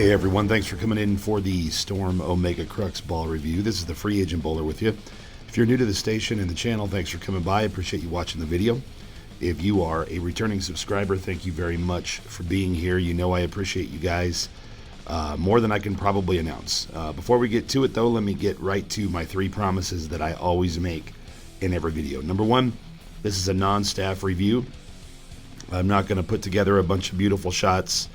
Hey everyone, thanks for coming in for the Storm Omega Crux ball review. This is the free agent bowler with you. If you're new to the station and the channel, thanks for coming by. I appreciate you watching the video. If you are a returning subscriber, thank you very much for being here. You know I appreciate you guys more than I can probably announce. Before we get to it though, let me get right to my 3 promises that I always make in every video. Number 1, this is a non-staff review. I'm not going to put together a bunch of beautiful shots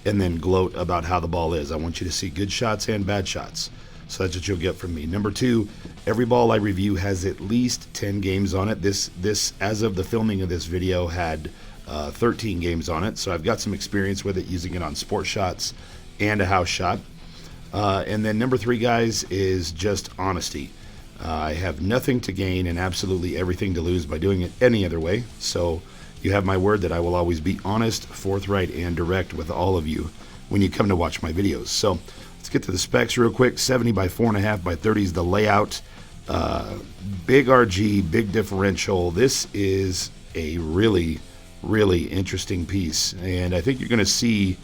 and then gloat about how the ball is. I want you to see good shots and bad shots. So that's what you'll get from me. Number 2, every ball I review has at least 10 games on it. This as of the filming of this video, had 13 games on it. So I've got some experience with it, using it on sport shots and a house shot. And then number 3, guys, is just honesty. I have nothing to gain and absolutely everything to lose by doing it any other way. So you have my word that I will always be honest, forthright, and direct with all of you when you come to watch my videos. So let's get to the specs real quick. 70 by 4.5 by 30 is the layout. Big RG, big differential. This is a really, really interesting piece, and I think you're going to see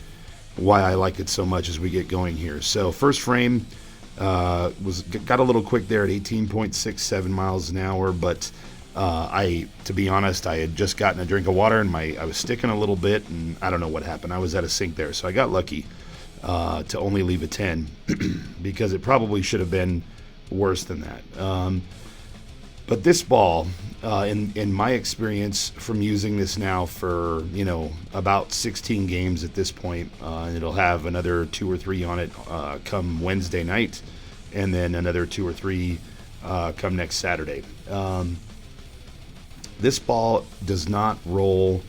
why I like it so much as we get going here. So first frame got a little quick there at 18.67 miles an hour, but to be honest, I had just gotten a drink of water and I was sticking a little bit, and I don't know what happened. I was at a sink there, so I got lucky to only leave a 10 because it probably should have been worse than that. But this ball, in my experience from using this now for, about 16 games at this point, and it'll have another 2 or 3 on it come Wednesday night, and then another 2 or 3 come next Saturday. This ball does not roll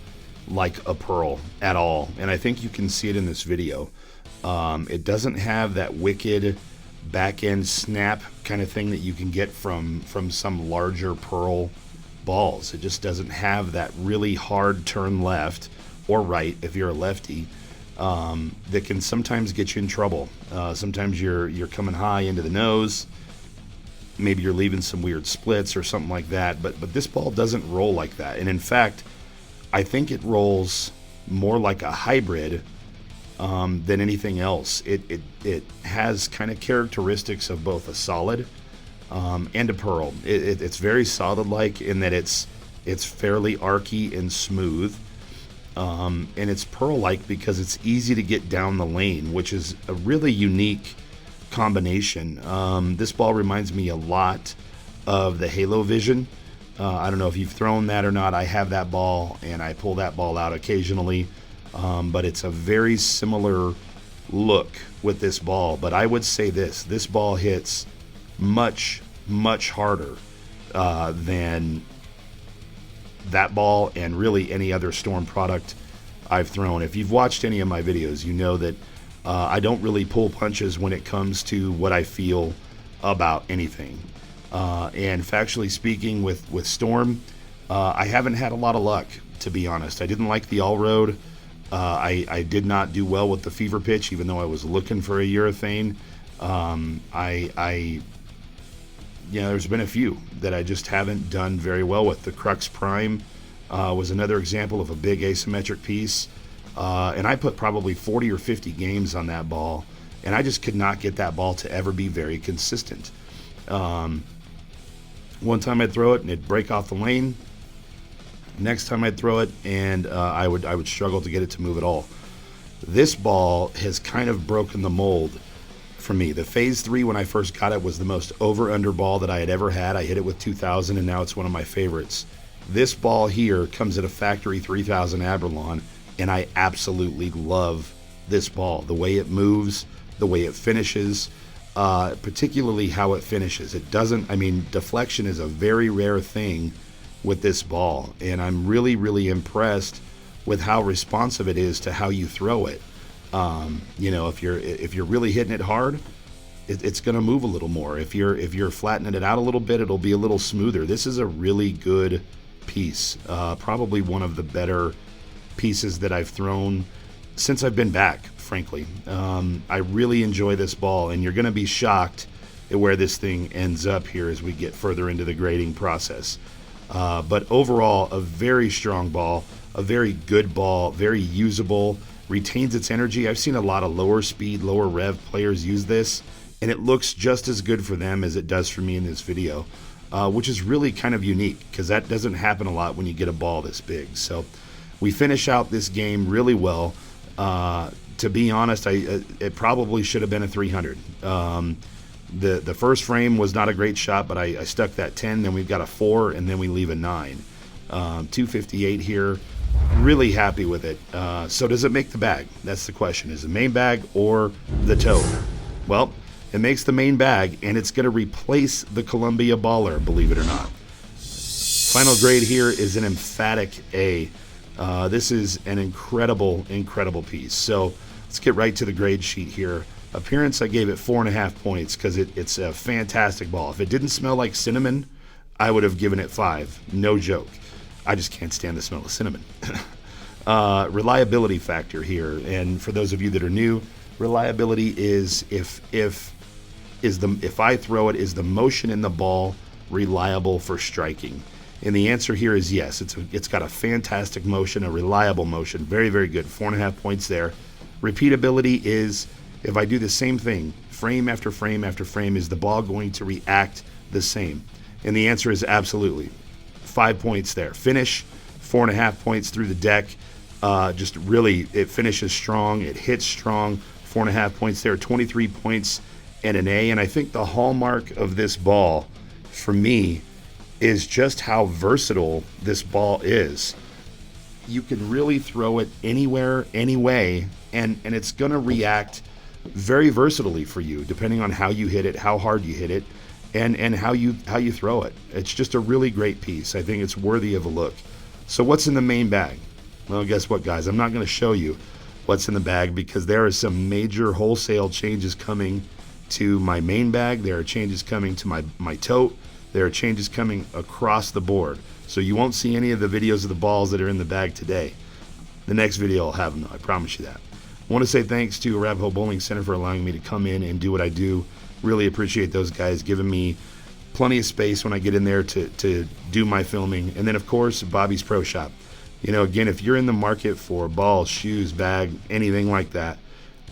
like a pearl at all, and I think you can see it in this video. It doesn't have that wicked back end snap kind of thing that you can get from some larger pearl balls. It just doesn't have that really hard turn left or right if you're a lefty that can sometimes get you in trouble. Sometimes you're coming high into the nose. Maybe you're leaving some weird splits or something like that, but this ball doesn't roll like that. And in fact, I think it rolls more like a hybrid than anything else. It has kind of characteristics of both a solid and a pearl. It's very solid-like in that it's fairly archy and smooth, and it's pearl-like because it's easy to get down the lane, which is a really unique combination. This ball reminds me a lot of the Halo Vision. I don't know if you've thrown that or not. I have that ball and I pull that ball out occasionally, but it's a very similar look with this ball. But I would say this ball hits much harder than that ball and really any other Storm product I've thrown. If you've watched any of my videos, you know that I don't really pull punches when it comes to what I feel about anything. And factually speaking, with Storm, I haven't had a lot of luck, to be honest. I didn't like the all-road. I did not do well with the fever pitch, even though I was looking for a urethane. There's been a few that I just haven't done very well with. The Crux Prime was another example of a big asymmetric piece. And I put probably 40 or 50 games on that ball, and I just could not get that ball to ever be very consistent. One time I'd throw it and it'd break off the lane. Next time I'd throw it and I would struggle to get it to move at all. This ball has kind of broken the mold for me. The Phase 3, when I first got it, was the most over-under ball that I had ever had. I hit it with 2,000, and now it's one of my favorites. This ball here comes at a factory 3,000 Abralon, and I absolutely love this ball. The way it moves, the way it finishes, particularly how it finishes. Deflection is a very rare thing with this ball, and I'm really, really impressed with how responsive it is to how you throw it. If you're really hitting it hard, it's going to move a little more. If you're flattening it out a little bit, it'll be a little smoother. This is a really good piece. Probably one of the better pieces that I've thrown since I've been back, frankly. I really enjoy this ball, and you're going to be shocked at where this thing ends up here as we get further into the grading process. But overall, a very strong ball, a very good ball, very usable, retains its energy. I've seen a lot of lower speed, lower rev players use this, and it looks just as good for them as it does for me in this video, which is really kind of unique because that doesn't happen a lot when you get a ball this big. So we finish out this game really well. To be honest, it probably should have been a 300. The first frame was not a great shot, but I stuck that 10, then we've got a 4, and then we leave a 9. 258 here. Really happy with it. So does it make the bag? That's the question. Is it main bag or the tote? Well, it makes the main bag, and it's going to replace the Columbia Baller, believe it or not. Final grade here is an emphatic A. This is an incredible, incredible piece. So let's get right to the grade sheet here. Appearance, I gave it 4.5 points because it's a fantastic ball. If it didn't smell like cinnamon, I would have given it 5. No joke. I just can't stand the smell of cinnamon. Reliability factor here, and for those of you that are new, reliability is if I throw it, is the motion in the ball reliable for striking? And the answer here is yes. It's got a fantastic motion, a reliable motion, very, very good. 4.5 points there. Repeatability is if I do the same thing, frame after frame after frame, is the ball going to react the same? And the answer is absolutely. 5 points there. Finish, 4.5 points through the deck. Just really, it finishes strong. It hits strong. 4.5 points there. 23 points and an A. And I think the hallmark of this ball, for me, is just how versatile this ball is. You can really throw it anywhere, any way, and it's going to react very versatilely for you, depending on how you hit it, how hard you hit it, and how you throw it. It's just a really great piece. I think it's worthy of a look. So what's in the main bag? Well, guess what, guys? I'm not going to show you what's in the bag because there are some major wholesale changes coming to my main bag. There are changes coming to my tote. There are changes coming across the board. So you won't see any of the videos of the balls that are in the bag today. The next video I'll have them, though, I promise you that. I want to say thanks to Arapahoe Bowling Center for allowing me to come in and do what I do. Really appreciate those guys giving me plenty of space when I get in there to do my filming. And then, of course, Bobby's Pro Shop. You know, again, if you're in the market for balls, shoes, bag, anything like that,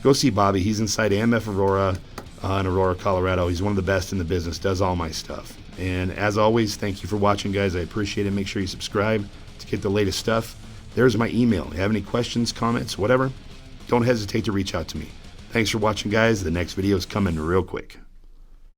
go see Bobby. He's inside AMF Aurora in Aurora, Colorado. He's one of the best in the business, does all my stuff. And as always, thank you for watching, guys. I appreciate it. Make sure you subscribe to get the latest stuff. There's my email. If you have any questions, comments, whatever, don't hesitate to reach out to me. Thanks for watching, guys. The next video is coming real quick.